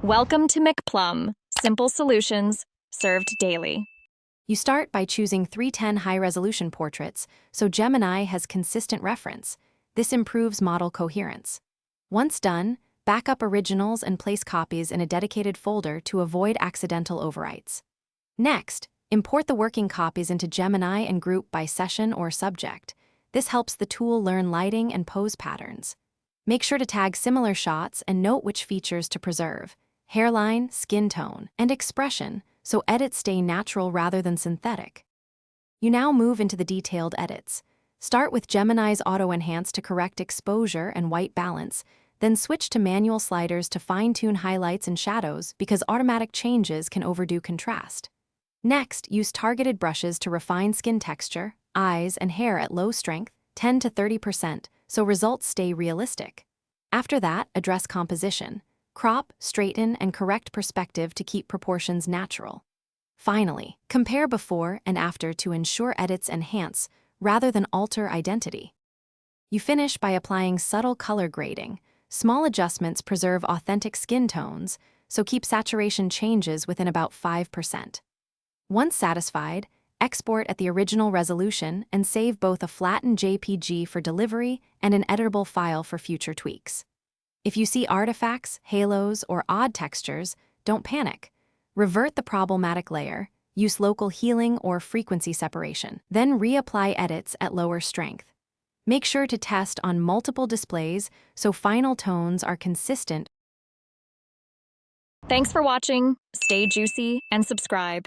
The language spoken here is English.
Welcome to McPlum, simple solutions served daily. You start by choosing 310 high-resolution portraits, so Gemini has consistent reference. This improves model coherence. Once done, back up originals and place copies in a dedicated folder to avoid accidental overwrites. Next, import the working copies into Gemini and group by session or subject. This helps the tool learn lighting and pose patterns. Make sure to tag similar shots and note which features to preserve: hairline, skin tone, and expression, so edits stay natural rather than synthetic. You now move into the detailed edits. Start with Gemini's Auto Enhance to correct exposure and white balance, then switch to manual sliders to fine-tune highlights and shadows because automatic changes can overdo contrast. Next, use targeted brushes to refine skin texture, eyes, and hair at low strength, 10 to 30%, so results stay realistic. After that, address composition. Crop, straighten, and correct perspective to keep proportions natural. Finally, compare before and after to ensure edits enhance rather than alter identity. You finish by applying subtle color grading. Small adjustments preserve authentic skin tones, so keep saturation changes within about 5%. Once satisfied, export at the original resolution and save both a flattened JPG for delivery and an editable file for future tweaks. If you see artifacts, halos, or odd textures, don't panic. Revert the problematic layer, use local healing or frequency separation, then reapply edits at lower strength. Make sure to test on multiple displays so final tones are consistent. Thanks for watching. Stay juicy and subscribe.